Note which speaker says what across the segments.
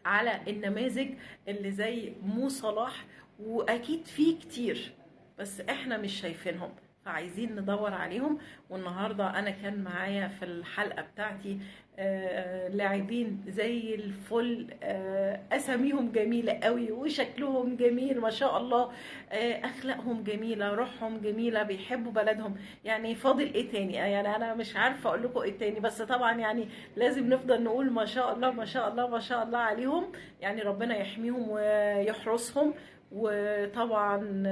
Speaker 1: على النماذج اللي زي مو صلاح، واكيد في كتير بس احنا مش شايفينهم، فعايزين ندور عليهم. والنهارده انا كان معايا في الحلقه بتاعتي لاعبين زي الفل، اساميهم جميله قوي وشكلهم جميل ما شاء الله، اخلاقهم جميله، روحهم جميله، بيحبوا بلدهم. يعني فاضل ايه تاني؟ يعني انا مش عارفه اقول لكم ايه تاني، بس طبعا يعني لازم نفضل نقول ما شاء الله ما شاء الله ما شاء الله عليهم. يعني ربنا يحميهم ويحرسهم. وطبعا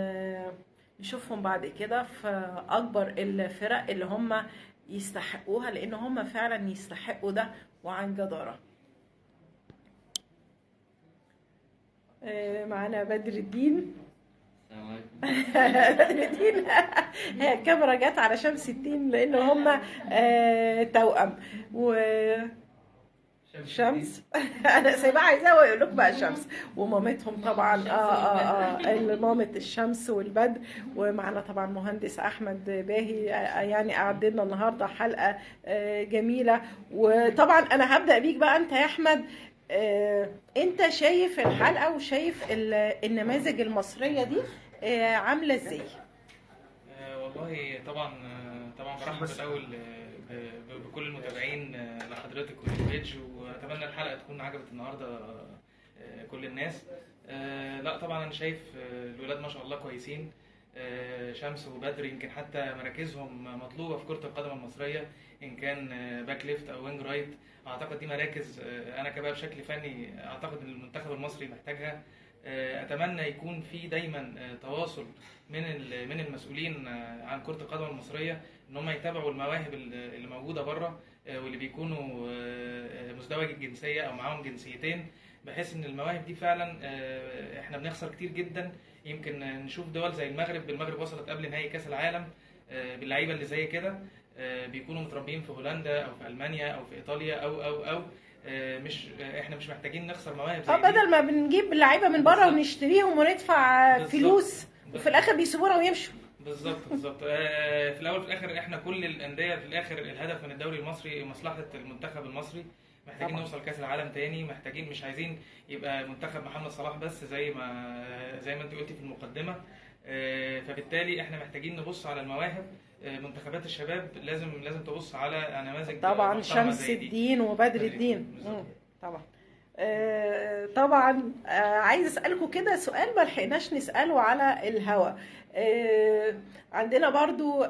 Speaker 1: نشوفهم بعد كده في اكبر الفرق اللي هم يستحقوها، لان هم فعلا يستحقوا ده وعن جدارة. معانا بدر الدين.
Speaker 2: السلام عليكم.
Speaker 1: بدر الدين. هي الكاميرا جت على شمس الدين لان هم توأم شمس. انا سايباها عايزاه ويقول لكم بقى شمس، ومامتهم طبعا مامة الشمس والبدر. ومعنا طبعا مهندس احمد باهي، يعني قعد لنا النهارده حلقه جميله. وطبعا انا هبدا بيك بقى انت يا احمد. انت شايف الحلقه وشايف النماذج المصريه دي عامله ازاي؟
Speaker 3: والله طبعا طبعا برحب الاول بكل المتابعين لحضرتك والبيج، واتمنى الحلقه تكون عجبت النهارده كل الناس. لا طبعا انا شايف الولاد ما شاء الله كويسين، شمس وبدر يمكن حتى مراكزهم مطلوبه في كره القدم المصريه، ان كان باك ليفت او وينج رايت. اعتقد دي مراكز انا كبقى بشكل فني اعتقد ان المنتخب المصري محتاجها. اتمنى يكون في دايما تواصل من المسؤولين عن كرة القدم المصرية، ان هم يتابعوا المواهب اللي موجودة بره، واللي بيكونوا مزدوج الجنسية او معاهم جنسيتين، بحيث ان المواهب دي فعلا احنا بنخسر كتير جدا. يمكن نشوف دول زي المغرب وصلت قبل نهائي كاس العالم باللعيبة اللي زي كده، بيكونوا متربيين في هولندا او في المانيا او في ايطاليا او مش احنا مش محتاجين نخسر مواهب زي دي.
Speaker 1: بدل ما بنجيب لعيبه من بره ونشتريهم وندفع فلوس وفي الاخر بيسيبونا ويمشوا.
Speaker 3: بالظبط. في الاول وفي الاخر احنا كل الانديه في الاخر الهدف من الدوري المصري مصلحه المنتخب المصري. محتاجين
Speaker 1: طبعا.
Speaker 3: نوصل كاس العالم تاني، محتاجين، مش عايزين يبقى منتخب محمد صلاح بس زي ما انت قلتي في المقدمه. فبالتالي احنا محتاجين نبص على المواهب. منتخبات الشباب لازم تبص على نماذج
Speaker 1: طبعا
Speaker 3: محترمه
Speaker 1: شمس
Speaker 3: زي دي.
Speaker 1: الدين وبدر الدين. طبعا. طبعا عايز اسالكم كده سؤال ما لحقناش نساله على الهوا. عندنا برضو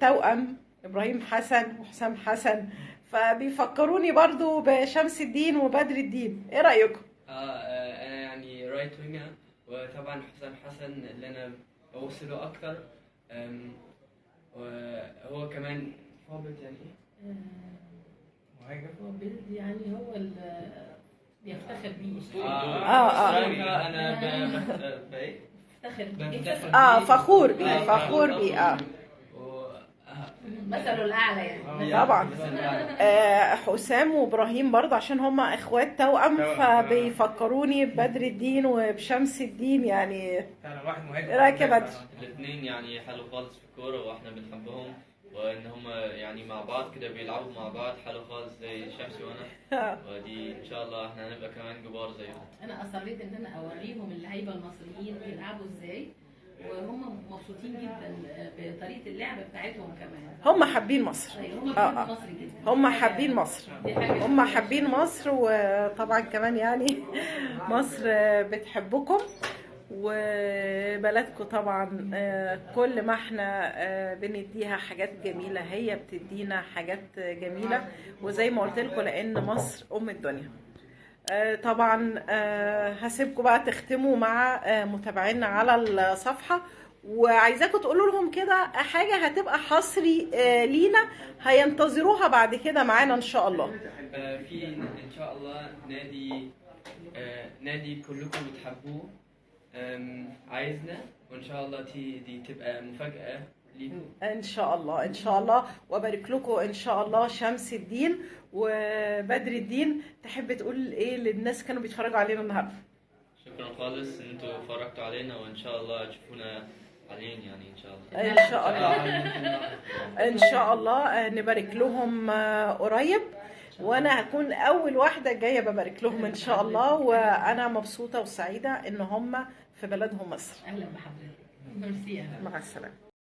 Speaker 1: توأم ابراهيم حسن وحسام حسن، فبيفكروني برضو بشمس الدين وبدر الدين. ايه رايكم؟
Speaker 2: انا يعني رايت وينجر، وطبعا حسام حسن اللي انا بوصله اكتر، وهو كمان فورورد يعني
Speaker 3: مهاجم.
Speaker 4: هو بيلد، يعني هو اللي بيفتخر بيه.
Speaker 2: انا
Speaker 4: بيفتخر
Speaker 2: بفتخر
Speaker 4: بيه.
Speaker 1: فخور بيه.
Speaker 4: مثله الاعلى يعني.
Speaker 1: طبعا. حسام وابراهيم برضه عشان هما اخوات توأم، فبيفكروني ببدر الدين وبشمس الدين يعني.
Speaker 3: فعلا واحد مهاجم.
Speaker 1: ايه رايك يا بدر؟
Speaker 5: الاثنين يعني حلو خالص في الكورة واحنا بنحبهم، وان هم يعني مع بعض كده بيلعبوا مع بعض حلو خالص زي شمس وانا. ودي ان شاء الله احنا هنبقى كمان كبار زيهم.
Speaker 4: انا اصريت ان انا اوريهم اللعيبه المصريين بيلعبوا ازاي، وهم مبسوطين جدا بطريقه اللعب بتاعتهم كمان.
Speaker 1: هم حابين مصر.
Speaker 4: هم بيحبوا مصر جدا.
Speaker 1: هم حابين مصر. هم حابين مصر، وطبعا كمان يعني مصر بتحبكم وبلدكم طبعا. كل ما احنا بنديها حاجات جميلة هي بتدينا حاجات جميلة، وزي ما قلت لكم لان مصر ام الدنيا. طبعا هسيبكم بقى تختموا مع متابعينا على الصفحة، وعايزاكم تقولوا لهم كده حاجة هتبقى حصري لينا هينتظروها بعد كده معانا ان شاء الله.
Speaker 2: في ان شاء الله نادي كلكم بتحبوه عايزنا، وان شاء الله دي تبقى مفاجأة ليكم
Speaker 1: ان شاء الله ان شاء الله. وبارك لكم ان شاء الله شمس الدين وبدر الدين. تحب تقول ايه للناس كانوا بيتفرجوا علينا النهارده؟
Speaker 5: شكرا خالص ان انتوا اتفرجتوا علينا، وان شاء الله تشوفونا علينا يعني ان شاء الله.
Speaker 1: ان شاء الله ان شاء الله نبارك لهم قريب. وانا هكون اول واحده جايه ببارك لهم ان شاء الله، وانا مبسوطه وسعيده ان هم في بلدهم مصر.
Speaker 4: اهلا بحضرتك. ميرسي.
Speaker 1: مع السلامه.